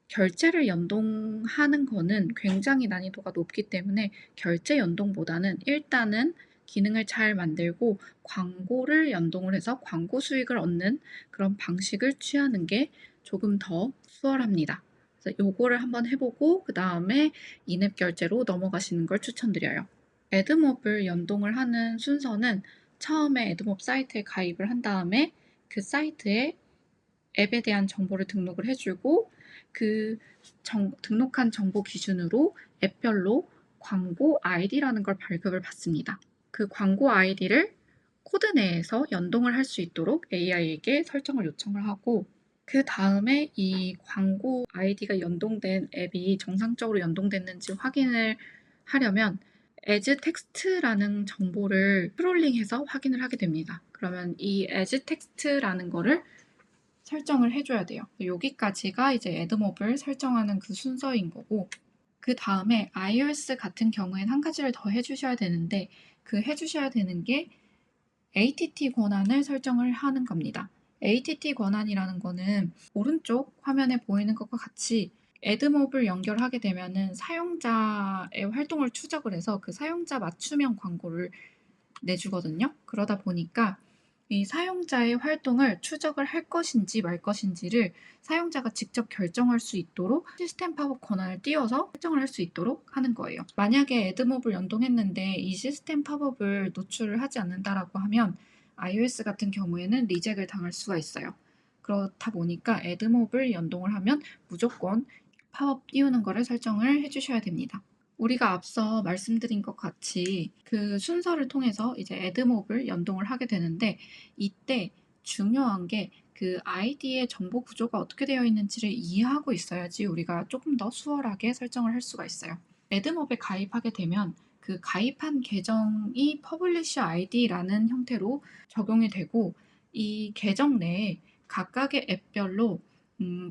결제를 연동하는 거는 굉장히 난이도가 높기 때문에 결제 연동보다는 일단은 기능을 잘 만들고 광고를 연동을 해서 광고 수익을 얻는 그런 방식을 취하는 게 조금 더 수월합니다. 그래서 요거를 한번 해보고 그 다음에 인앱 결제로 넘어가시는 걸 추천드려요. 애드몹을 연동을 하는 순서는 처음에 애드몹 사이트에 가입을 한 다음에 그 사이트에 앱에 대한 정보를 등록을 해주고 그 등록한 정보 기준으로 앱별로 광고 아이디라는 걸 발급을 받습니다. 그 광고 아이디를 코드 내에서 연동을 할 수 있도록 AI에게 설정을 요청을 하고 그 다음에 이 광고 아이디가 연동된 앱이 정상적으로 연동됐는지 확인을 하려면 as text라는 정보를 스크롤링해서 확인을 하게 됩니다. 그러면 이 as text라는 거를 설정을 해줘야 돼요. 여기까지가 이제 애드몹을 설정하는 그 순서인 거고 그 다음에 iOS 같은 경우엔 한 가지를 더 해주셔야 되는데 그 해주셔야 되는 게 ATT 권한을 설정을 하는 겁니다. ATT 권한이라는 거는 오른쪽 화면에 보이는 것과 같이 애드몹을 연결하게 되면은 사용자의 활동을 추적을 해서 그 사용자 맞춤형 광고를 내주거든요. 그러다 보니까 이 사용자의 활동을 추적을 할 것인지 말 것인지를 사용자가 직접 결정할 수 있도록 시스템 팝업 권한을 띄워서 설정을 할 수 있도록 하는 거예요. 만약에 애드몹을 연동했는데 이 시스템 팝업을 노출을 하지 않는다라고 하면 iOS 같은 경우에는 리젝을 당할 수가 있어요. 그렇다 보니까 애드몹을 연동을 하면 무조건 팝업 띄우는 거를 설정을 해주셔야 됩니다. 우리가 앞서 말씀드린 것 같이 그 순서를 통해서 이제 애드몹을 연동을 하게 되는데 이때 중요한 게 그 아이디의 정보 구조가 어떻게 되어 있는지를 이해하고 있어야지 우리가 조금 더 수월하게 설정을 할 수가 있어요. 애드몹에 가입하게 되면 그 가입한 계정이 퍼블리셔 아이디라는 형태로 적용이 되고 이 계정 내에 각각의 앱별로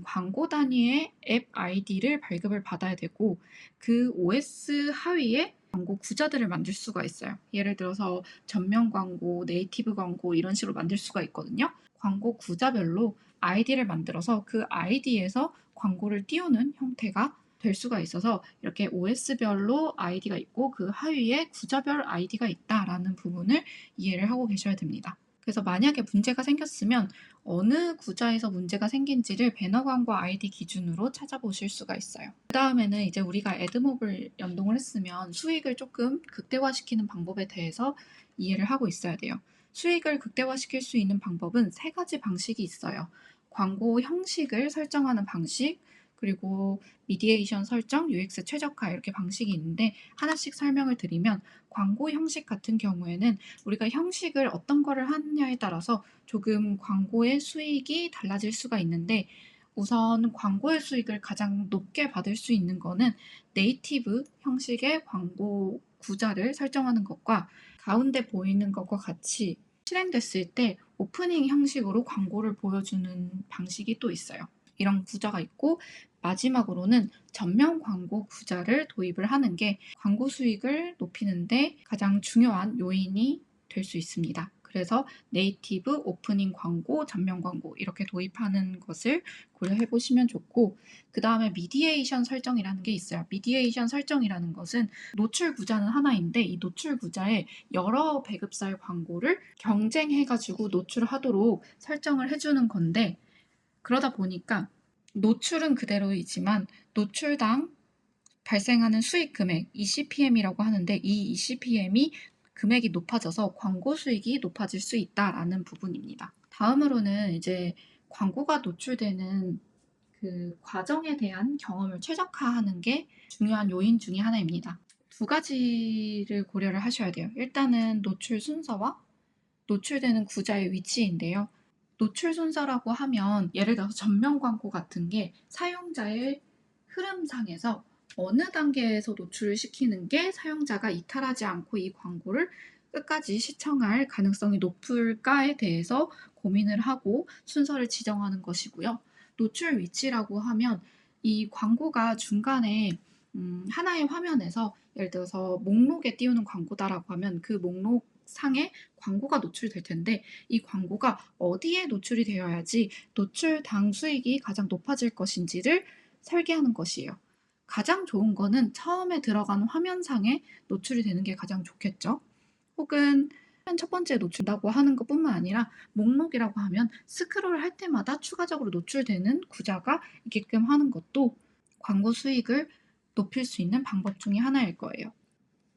광고 단위의 앱 아이디를 발급을 받아야 되고 그 OS 하위에 광고 구자들을 만들 수가 있어요. 예를 들어서 전면 광고, 네이티브 광고 이런 식으로 만들 수가 있거든요. 광고 구자별로 아이디를 만들어서 그 아이디에서 광고를 띄우는 형태가 될 수가 있어서 이렇게 OS별로 아이디가 있고 그 하위에 구자별 아이디가 있다라는 부분을 이해를 하고 계셔야 됩니다. 그래서 만약에 문제가 생겼으면 어느 구자에서 문제가 생긴지를 배너 광고 아이디 기준으로 찾아보실 수가 있어요. 그 다음에는 이제 우리가 애드몹을 연동을 했으면 수익을 조금 극대화시키는 방법에 대해서 이해를 하고 있어야 돼요. 수익을 극대화시킬 수 있는 방법은 3가지 방식이 있어요. 광고 형식을 설정하는 방식, 그리고 미디에이션 설정, UX 최적화 이렇게 방식이 있는데 하나씩 설명을 드리면 광고 형식 같은 경우에는 우리가 형식을 어떤 거를 하느냐에 따라서 조금 광고의 수익이 달라질 수가 있는데 우선 광고의 수익을 가장 높게 받을 수 있는 거는 네이티브 형식의 광고 구자를 설정하는 것과 가운데 보이는 것과 같이 실행됐을 때 오프닝 형식으로 광고를 보여주는 방식이 또 있어요. 이런 구자가 있고 마지막으로는 전면 광고 구자를 도입을 하는 게 광고 수익을 높이는데 가장 중요한 요인이 될 수 있습니다. 그래서 네이티브, 오프닝 광고, 전면 광고 이렇게 도입하는 것을 고려해 보시면 좋고 그 다음에 미디에이션 설정이라는 게 있어요. 미디에이션 설정이라는 것은 노출 구자는 하나인데 이 노출 구자에 여러 배급사의 광고를 경쟁해가지고 노출하도록 설정을 해주는 건데 그러다 보니까 노출은 그대로이지만 노출당 발생하는 수익 금액 ECPM이라고 하는데 이 ECPM이 금액이 높아져서 광고 수익이 높아질 수 있다라는 부분입니다. 다음으로는 이제 광고가 노출되는 그 과정에 대한 경험을 최적화하는 게 중요한 요인 중에 하나입니다. 2가지를 고려를 하셔야 돼요. 일단은 노출 순서와 노출되는 구자의 위치인데요. 노출 순서라고 하면 예를 들어서 전면 광고 같은 게 사용자의 흐름상에서 어느 단계에서 노출을 시키는 게 사용자가 이탈하지 않고 이 광고를 끝까지 시청할 가능성이 높을까에 대해서 고민을 하고 순서를 지정하는 것이고요. 노출 위치라고 하면 이 광고가 중간에 하나의 화면에서 예를 들어서 목록에 띄우는 광고다라고 하면 그 목록 상에 광고가 노출될 텐데 이 광고가 어디에 노출이 되어야지 노출 당 수익이 가장 높아질 것인지를 설계하는 것이에요. 가장 좋은 거는 처음에 들어가는 화면상에 노출이 되는 게 가장 좋겠죠. 혹은 첫 번째 노출다고 하는 것뿐만 아니라 목록이라고 하면 스크롤 할 때마다 추가적으로 노출되는 구자가 있게끔 하는 것도 광고 수익을 높일 수 있는 방법 중에 하나일 거예요.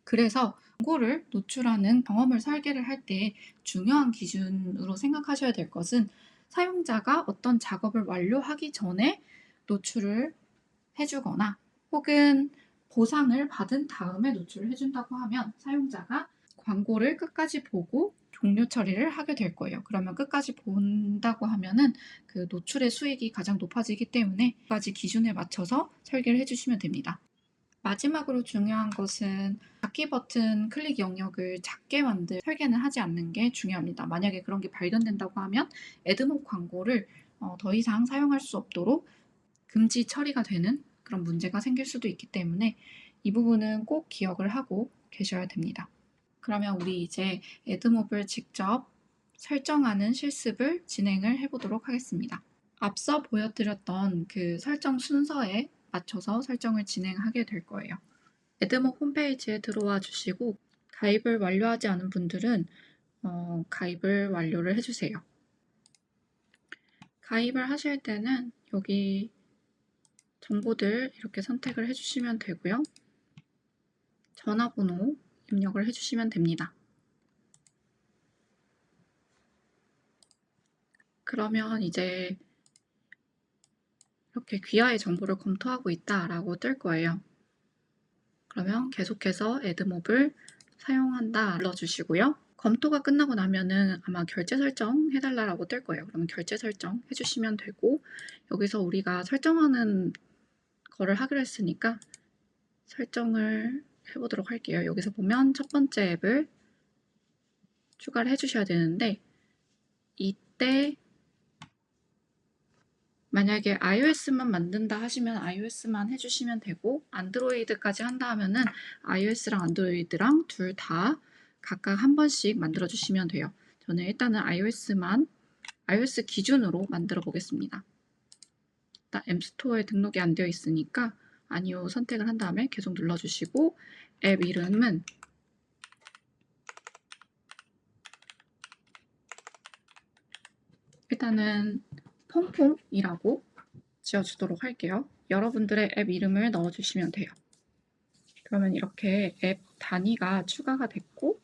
그래서 광고를 노출하는 경험을 설계를 할 때 중요한 기준으로 생각하셔야 될 것은 사용자가 어떤 작업을 완료하기 전에 노출을 해주거나 혹은 보상을 받은 다음에 노출을 해준다고 하면 사용자가 광고를 끝까지 보고 종료 처리를 하게 될 거예요. 그러면 끝까지 본다고 하면은 그 노출의 수익이 가장 높아지기 때문에 두 가지 기준에 맞춰서 설계를 해주시면 됩니다. 마지막으로 중요한 것은 닫기 버튼 클릭 영역을 작게 만들 설계는 하지 않는 게 중요합니다. 만약에 그런 게 발견된다고 하면 애드몹 광고를 더 이상 사용할 수 없도록 금지 처리가 되는 그런 문제가 생길 수도 있기 때문에 이 부분은 꼭 기억을 하고 계셔야 됩니다. 그러면 우리 이제 애드몹을 직접 설정하는 실습을 진행을 해보도록 하겠습니다. 앞서 보여드렸던 그 설정 순서에 맞춰서 설정을 진행하게 될 거예요. 애드몹 홈페이지에 들어와 주시고 가입을 완료하지 않은 분들은 가입을 완료를 해주세요. 가입을 하실 때는 여기 정보들 이렇게 선택을 해주시면 되고요. 전화번호 입력을 해주시면 됩니다. 그러면 이제 이렇게 귀하의 정보를 검토하고 있다라고 뜰 거예요. 그러면 계속해서 애드몹을 사용한다 눌러주시고요. 검토가 끝나고 나면은 아마 결제 설정 해달라고 뜰 거예요. 그러면 결제 설정 해주시면 되고 여기서 우리가 설정하는 거를 하기로 했으니까 설정을 해보도록 할게요. 여기서 보면 첫 번째 앱을 추가를 해주셔야 되는데 이때 만약에 iOS만 만든다 하시면 iOS만 해주시면 되고 안드로이드까지 한다 하면은 iOS랑 안드로이드랑 둘 다 각각 한 번씩 만들어 주시면 돼요. 저는 일단은 iOS 기준으로 만들어 보겠습니다. 일단 앱스토어에 등록이 안 되어 있으니까 아니요 선택을 한 다음에 계속 눌러주시고 앱 이름은 일단은 퐁퐁이라고 지어주도록 할게요. 여러분들의 앱 이름을 넣어주시면 돼요. 그러면 이렇게 앱 단위가 추가가 됐고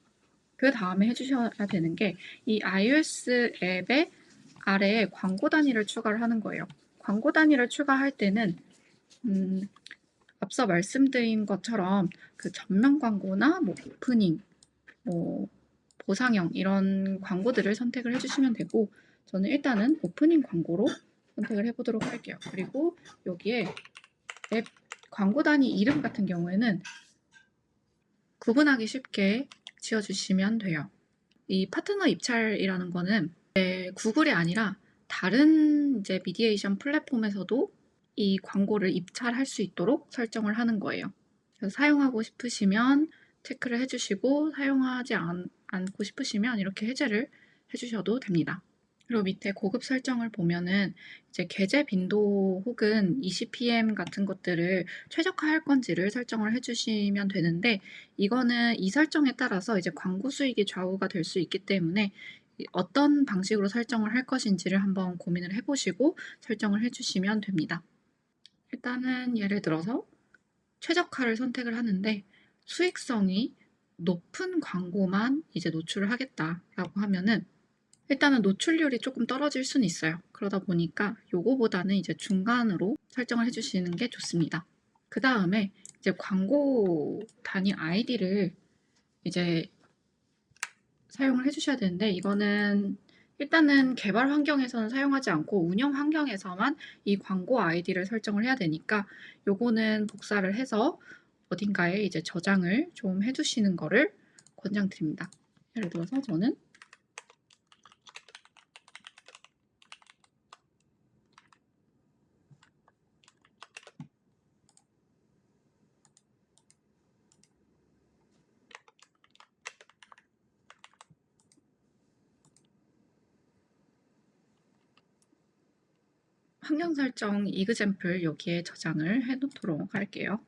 그 다음에 해주셔야 되는 게 이 iOS 앱의 아래에 광고 단위를 추가를 하는 거예요. 광고 단위를 추가할 때는 앞서 말씀드린 것처럼 그 전면 광고나 뭐 오프닝, 뭐 보상형 이런 광고들을 선택을 해주시면 되고 저는 일단은 오프닝 광고로 선택을 해보도록 할게요. 그리고 여기에 앱 광고 단위 이름 같은 경우에는 구분하기 쉽게 지어주시면 돼요. 이 파트너 입찰이라는 거는 구글이 아니라 다른 이제 미디에이션 플랫폼에서도 이 광고를 입찰할 수 있도록 설정을 하는 거예요. 그래서 사용하고 싶으시면 체크를 해주시고 사용하지 않고 싶으시면 이렇게 해제를 해주셔도 됩니다. 그리고 밑에 고급 설정을 보면은 이제 게재 빈도 혹은 ECPM 같은 것들을 최적화할 건지를 설정을 해주시면 되는데 이거는 이 설정에 따라서 이제 광고 수익이 좌우가 될 수 있기 때문에 어떤 방식으로 설정을 할 것인지를 한번 고민을 해보시고 설정을 해주시면 됩니다. 일단은 예를 들어서 최적화를 선택을 하는데 수익성이 높은 광고만 이제 노출을 하겠다라고 하면은 일단은 노출률이 조금 떨어질 수는 있어요. 그러다 보니까 요거보다는 이제 중간으로 설정을 해주시는 게 좋습니다. 그 다음에 이제 광고 단위 아이디를 이제 사용을 해주셔야 되는데 이거는 일단은 개발 환경에서는 사용하지 않고 운영 환경에서만 이 광고 아이디를 설정을 해야 되니까 요거는 복사를 해서 어딘가에 이제 저장을 좀 해두시는 거를 권장드립니다. 예를 들어서 저는 환경 설정 이그젬플 여기에 저장을 해놓도록 할게요.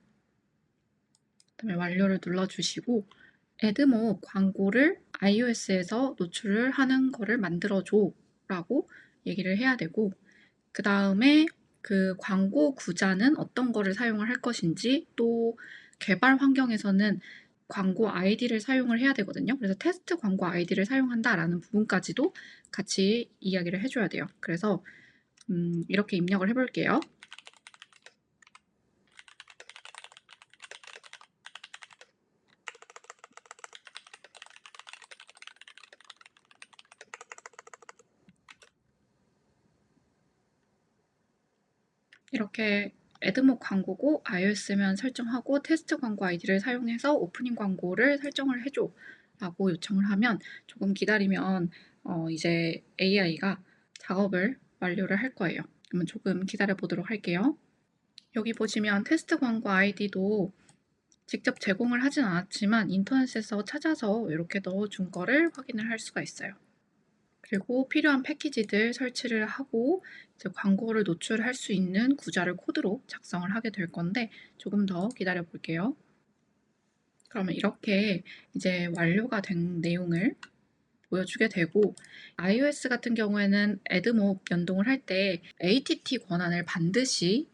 그다음에 완료를 눌러주시고 애드몹 광고를 iOS에서 노출을 하는 거를 만들어줘 라고 얘기를 해야 되고 그 다음에 그 광고 구자는 어떤 거를 사용을 할 것인지, 또 개발 환경에서는 광고 아이디를 사용을 해야 되거든요. 그래서 테스트 광고 아이디를 사용한다라는 부분까지도 같이 이야기를 해줘야 돼요. 그래서 이렇게 입력을 해볼게요. 이렇게 애드몹 광고고 iOS면 설정하고 테스트 광고 아이디를 사용해서 오프닝 광고를 설정을 해줘 라고 요청을 하면 조금 기다리면 이제 AI가 작업을 완료를 할 거예요. 그러면 조금 기다려 보도록 할게요. 여기 보시면 테스트 광고 아이디도 직접 제공을 하진 않았지만 인터넷에서 찾아서 이렇게 넣어준 거를 확인을 할 수가 있어요. 그리고 필요한 패키지들 설치를 하고 이제 광고를 노출할 수 있는 구자를 코드로 작성을 하게 될 건데 조금 더 기다려 볼게요. 그러면 이렇게 이제 완료가 된 내용을 보여주게 되고, iOS 같은 경우에는 애드몹 연동을 할 때 ATT 권한을 반드시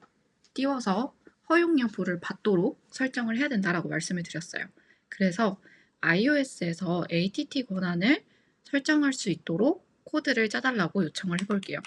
띄워서 허용 여부를 받도록 설정을 해야 된다라고 말씀을 드렸어요. 그래서 iOS에서 ATT 권한을 설정할 수 있도록 코드를 짜달라고 요청을 해볼게요.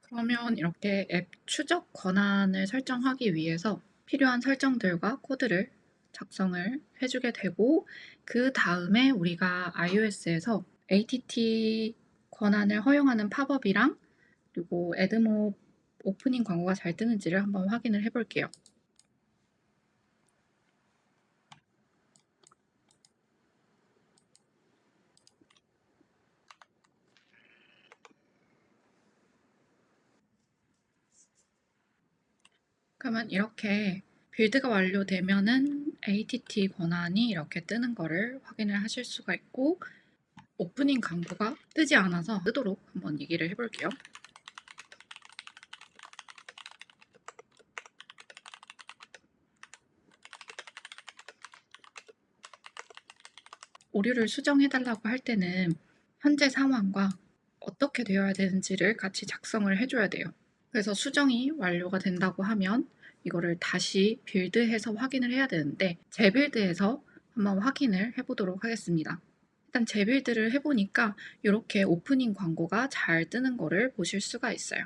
그러면 이렇게 앱 추적 권한을 설정하기 위해서 필요한 설정들과 코드를 작성을 해주게 되고, 그 다음에 우리가 iOS에서 ATT 권한을 허용하는 팝업이랑 그리고 애드몹 오프닝 광고가 잘 뜨는지를 한번 확인을 해볼게요. 그러면 이렇게 빌드가 완료되면은 ATT 권한이 이렇게 뜨는 거를 확인을 하실 수가 있고, 오프닝 광고가 뜨지 않아서 뜨도록 한번 얘기를 해볼게요. 오류를 수정해달라고 할 때는 현재 상황과 어떻게 되어야 되는지를 같이 작성을 해줘야 돼요. 그래서 수정이 완료가 된다고 하면 이거를 다시 빌드해서 확인을 해야 되는데, 재빌드해서 한번 확인을 해보도록 하겠습니다. 일단 재빌드를 해보니까 이렇게 오프닝 광고가 잘 뜨는 거를 보실 수가 있어요.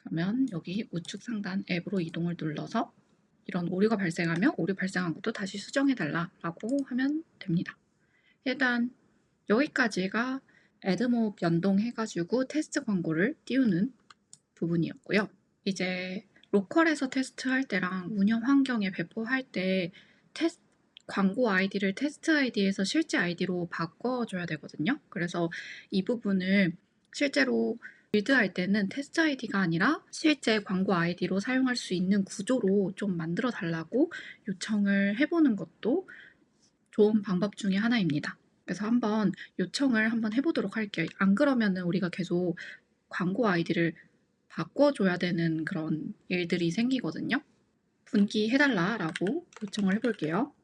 그러면 여기 우측 상단 앱으로 이동을 눌러서 이런 오류가 발생하면 오류 발생한 것도 다시 수정해달라고 하면 됩니다. 일단 여기까지가 애드몹 연동해가지고 테스트 광고를 띄우는 부분이었고요. 이제 로컬에서 테스트할 때랑 운영 환경에 배포할 때 광고 아이디를 테스트 아이디에서 실제 아이디로 바꿔줘야 되거든요. 그래서 이 부분을 실제로 빌드할 때는 테스트 아이디가 아니라 실제 광고 아이디로 사용할 수 있는 구조로 좀 만들어 달라고 요청을 해보는 것도 좋은 방법 중에 하나입니다. 그래서 한번 요청을 한번 해보도록 할게요. 안 그러면은 우리가 계속 광고 아이디를 바꿔줘야 되는 그런 일들이 생기거든요. 분기해달라라고 요청을 해볼게요.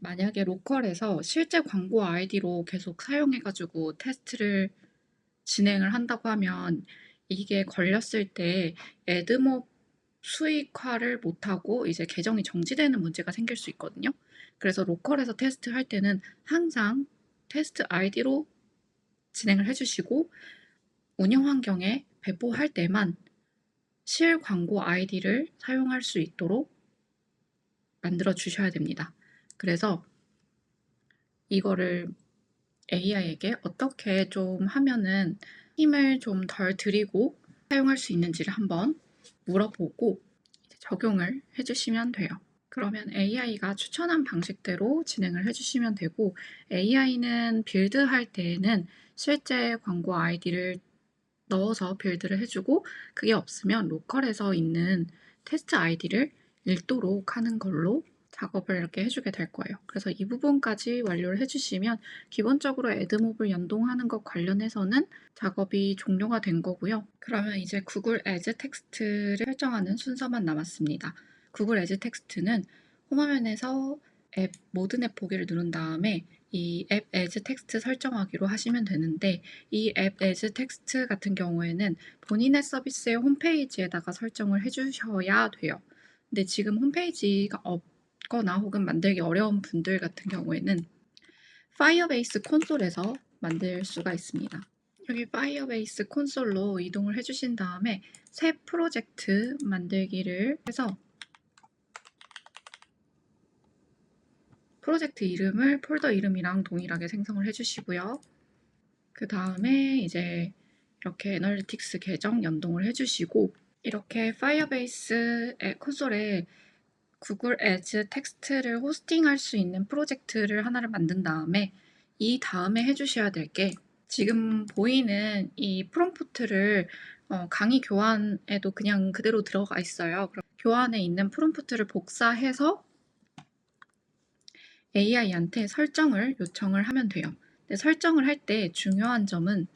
만약에 로컬에서 실제 광고 아이디로 계속 사용해가지고 테스트를 진행을 한다고 하면 이게 걸렸을 때 애드몹 수익화를 못하고 이제 계정이 정지되는 문제가 생길 수 있거든요. 그래서 로컬에서 테스트할 때는 항상 테스트 아이디로 진행을 해주시고 운영 환경에 배포할 때만 실 광고 아이디를 사용할 수 있도록 만들어 주셔야 됩니다. 그래서 이거를 AI에게 어떻게 좀 하면은 힘을 좀 덜 들이고 사용할 수 있는지를 한번 물어보고 적용을 해주시면 돼요. 그러면 AI가 추천한 방식대로 진행을 해주시면 되고, AI는 빌드할 때에는 실제 광고 아이디를 넣어서 빌드를 해주고, 그게 없으면 로컬에서 있는 테스트 아이디를 읽도록 하는 걸로 작업을 이렇게 해주게 될 거예요. 그래서 이 부분까지 완료를 해주시면 기본적으로 애드몹을 연동하는 것 관련해서는 작업이 종료가 된 거고요. 그러면 이제 구글 애즈 텍스트를 설정하는 순서만 남았습니다. 구글 애즈 텍스트는 홈화면에서 앱 모든 앱 보기를 누른 다음에 이 앱 애즈 텍스트 설정하기로 하시면 되는데, 이 앱 애즈 텍스트 같은 경우에는 본인의 서비스의 홈페이지에다가 설정을 해주셔야 돼요. 근데 지금 홈페이지가 없거나 혹은 만들기 어려운 분들 같은 경우에는 파이어베이스 콘솔에서 만들 수가 있습니다. 여기 파이어베이스 콘솔로 이동을 해주신 다음에 새 프로젝트 만들기를 해서 프로젝트 이름을 폴더 이름이랑 동일하게 생성을 해주시고요. 그 다음에 이제 이렇게 애널리틱스 계정 연동을 해주시고, 이렇게 파이어베이스 콘솔에 구글 애즈 텍스트를 호스팅할 수 있는 프로젝트를 하나를 만든 다음에, 이 다음에 해주셔야 될 게 지금 보이는 이 프롬프트를 강의 교환에도 그냥 그대로 들어가 있어요. 그럼 교환에 있는 프롬프트를 복사해서 AI한테 설정을 요청을 하면 돼요. 근데 설정을 할 때 중요한 점은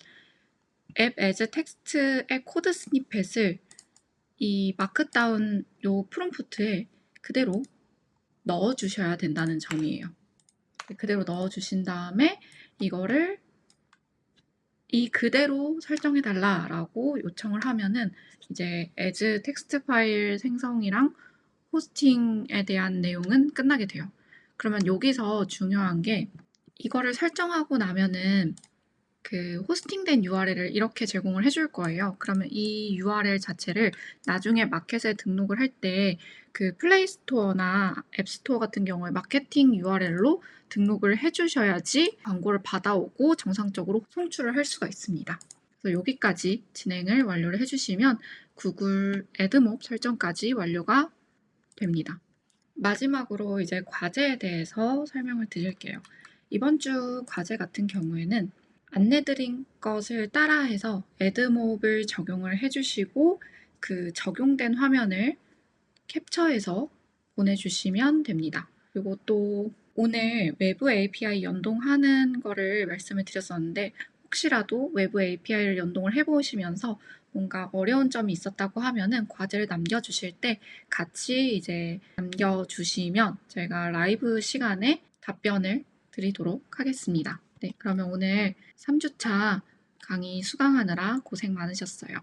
앱 애즈 텍스트의 코드 스니펫을 이 마크다운 요 프롬프트에 그대로 넣어주셔야 된다는 점이에요. 그대로 넣어주신 다음에 이거를 이 그대로 설정해달라라고 요청을 하면은 이제 as 텍스트 파일 생성이랑 호스팅에 대한 내용은 끝나게 돼요. 그러면 여기서 중요한 게, 이거를 설정하고 나면은 그 호스팅된 URL을 이렇게 제공을 해줄 거예요. 그러면 이 URL 자체를 나중에 마켓에 등록을 할 때 그 플레이스토어나 앱스토어 같은 경우에 마케팅 URL로 등록을 해주셔야지 광고를 받아오고 정상적으로 송출을 할 수가 있습니다. 그래서 여기까지 진행을 완료를 해주시면 구글 애드몹 설정까지 완료가 됩니다. 마지막으로 이제 과제에 대해서 설명을 드릴게요. 이번 주 과제 같은 경우에는 안내드린 것을 따라해서 애드몹을 적용을 해주시고, 그 적용된 화면을 캡처해서 보내주시면 됩니다. 그리고 또 오늘 외부 API 연동하는 거를 말씀을 드렸었는데, 혹시라도 외부 API를 연동을 해보시면서 뭔가 어려운 점이 있었다고 하면은 과제를 남겨주실 때 같이 이제 남겨주시면 저희가 라이브 시간에 답변을 드리도록 하겠습니다. 네, 그러면 오늘 3주차 강의 수강하느라 고생 많으셨어요.